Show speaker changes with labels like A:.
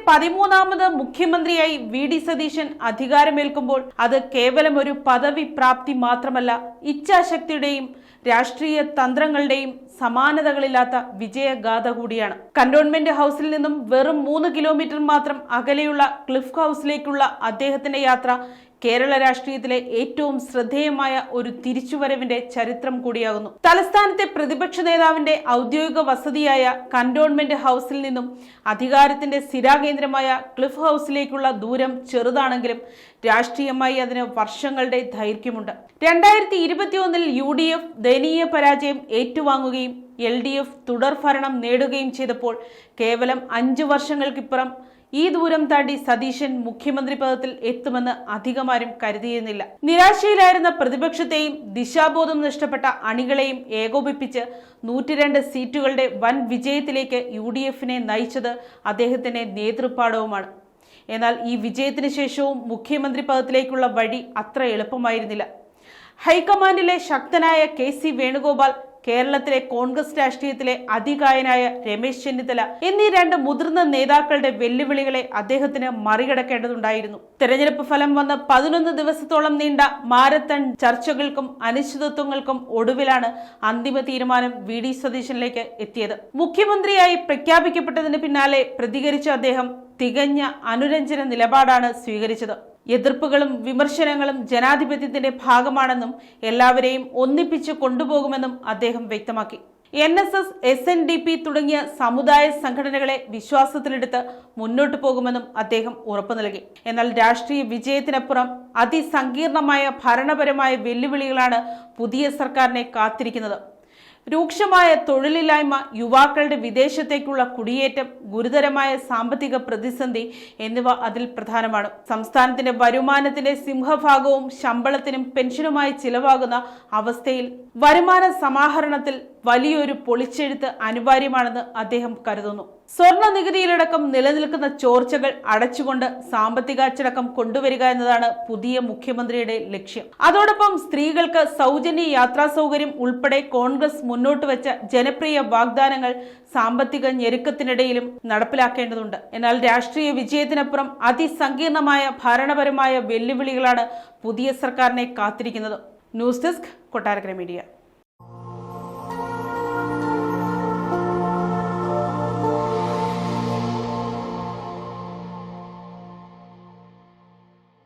A: 13ാമത് മുഖ്യമന്ത്രിയായി വി.ഡി. സതീശൻ അധികാരമേൽക്കുമ്പോൾ അത് കേവലം ഒരു പദവി പ്രാപ്തി മാത്രമല്ല, ഇച്ഛാശക്തിയുടെയും രാഷ്ട്രീയ തന്ത്രങ്ങളുടെയും സമാനതകളില്ലാത്ത വിജയഗാഥ കൂടിയാണ്. കന്റോൺമെന്റ് ഹൗസിൽ നിന്നും വെറും 3 കിലോമീറ്റർ മാത്രം അകലെയുള്ള ക്ലിഫ് ഹൗസിലേക്കുള്ള അദ്ദേഹത്തിന്റെ യാത്ര കേരള രാഷ്ട്രീയത്തിലെ ഏറ്റവും ശ്രദ്ധേയമായ ഒരു തിരിച്ചുവരവിന്റെ ചരിത്രം കൂടിയാകുന്നു. തലസ്ഥാനത്തെ പ്രതിപക്ഷ നേതാവിന്റെ ഔദ്യോഗിക വസതിയായ കന്റോൺമെന്റ് ഹൗസിൽ നിന്നും അധികാരത്തിന്റെ സ്ഥിരാകേന്ദ്രമായ ക്ലിഫ് ഹൗസിലേക്കുള്ള ദൂരം ചെറുതാണെങ്കിലും രാഷ്ട്രീയമായി അതിന് വർഷങ്ങളുടെ ദൈർഘ്യമുണ്ട്. 2021 UDF ദയനീയ പരാജയം ഏറ്റുവാങ്ങുകയും LDF തുടർ ഭരണം നേടുകയും ചെയ്തപ്പോൾ കേവലം 5 വർഷങ്ങൾക്കിപ്പുറം ഈ ദൂരം താണ്ടി സതീശൻ മുഖ്യമന്ത്രി പദത്തിൽ എത്തുമെന്ന് അധികമാരും കരുതിയിരുന്നില്ല. നിരാശയിലായിരുന്ന പ്രതിപക്ഷത്തെയും ദിശാബോധം നഷ്ടപ്പെട്ട അണികളെയും ഏകോപിപ്പിച്ച് 102 സീറ്റുകളുടെ വൻ വിജയത്തിലേക്ക് UDFനെ നയിച്ചത് അദ്ദേഹത്തിന്റെ നേതൃപാടവുമാണ്. എന്നാൽ ഈ വിജയത്തിന് ശേഷവും മുഖ്യമന്ത്രി പദത്തിലേക്കുള്ള വഴി അത്ര എളുപ്പമായിരുന്നില്ല. ഹൈക്കമാൻഡിലെ ശക്തനായ KC വേണുഗോപാൽ, കേരളത്തിലെ കോൺഗ്രസ് രാഷ്ട്രീയത്തിലെ അതികായനായ രമേശ് ചെന്നിത്തല എന്നീ 2 മുതിർന്ന നേതാക്കളുടെ വെല്ലുവിളികളെ അദ്ദേഹത്തിന് മറികടക്കേണ്ടതുണ്ടായിരുന്നു. തെരഞ്ഞെടുപ്പ് ഫലം വന്ന് 11 ദിവസത്തോളം നീണ്ട മാരത്തൺ ചർച്ചകൾക്കും അനിശ്ചിതത്വങ്ങൾക്കും ഒടുവിലാണ് അന്തിമ തീരുമാനം വി.ഡി. സതീശനിലേക്ക് എത്തിയത്. മുഖ്യമന്ത്രിയായി പ്രഖ്യാപിക്കപ്പെട്ടതിന് പിന്നാലെ പ്രതികരിച്ച അദ്ദേഹം തികഞ്ഞ അനുരഞ്ജന നിലപാടാണ് സ്വീകരിച്ചത്. എതിർപ്പുകളും വിമർശനങ്ങളും ജനാധിപത്യത്തിന്റെ ഭാഗമാണെന്നും എല്ലാവരെയും ഒന്നിപ്പിച്ച് കൊണ്ടുപോകുമെന്നും അദ്ദേഹം വ്യക്തമാക്കി. NSS, SNDP തുടങ്ങിയ സമുദായ സംഘടനകളെ വിശ്വാസത്തിലെടുത്ത് മുന്നോട്ടു പോകുമെന്നും അദ്ദേഹം ഉറപ്പു നൽകി. എന്നാൽ രാഷ്ട്രീയ വിജയത്തിനപ്പുറം അതിസങ്കീർണമായ ഭരണപരമായ വെല്ലുവിളികളാണ് പുതിയ സർക്കാരിനെ കാത്തിരിക്കുന്നത്. രൂക്ഷമായ തൊഴിലില്ലായ്മ, യുവാക്കളുടെ വിദേശത്തേക്കുള്ള കുടിയേറ്റം, ഗുരുതരമായ സാമ്പത്തിക പ്രതിസന്ധി എന്നിവ അതിൽ പ്രധാനമാണ്. സംസ്ഥാനത്തിന്റെ വരുമാനത്തിന്റെ സിംഹഭാഗവും ശമ്പളത്തിനും പെൻഷനുമായി ചിലവാകുന്ന അവസ്ഥയിൽ വരുമാന സമാഹരണത്തിൽ വലിയൊരു പൊളിച്ചെഴുത്ത് അനിവാര്യമാണെന്ന് അദ്ദേഹം കരുതുന്നു. സ്വർണ്ണ നികുതിയിലടക്കം നിലനിൽക്കുന്ന ചോർച്ചകൾ അടച്ചുകൊണ്ട് സാമ്പത്തിക അച്ചടക്കം കൊണ്ടുവരിക എന്നതാണ് പുതിയ മുഖ്യമന്ത്രിയുടെ ലക്ഷ്യം. അതോടൊപ്പം സ്ത്രീകൾക്ക് സൗജന്യ യാത്രാ സൗകര്യം ഉൾപ്പെടെ കോൺഗ്രസ് മുന്നോട്ട് വെച്ച ജനപ്രിയ വാഗ്ദാനങ്ങൾ സാമ്പത്തിക ഞെരുക്കത്തിനിടയിലും നടപ്പിലാക്കേണ്ടതുണ്ട്. എന്നാൽ രാഷ്ട്രീയ വിജയത്തിനപ്പുറം അതിസങ്കീർണമായ ഭരണപരമായ വെല്ലുവിളികളാണ് പുതിയ സർക്കാരിനെ കാത്തിരിക്കുന്നത്. News desk, Kottarakkara media.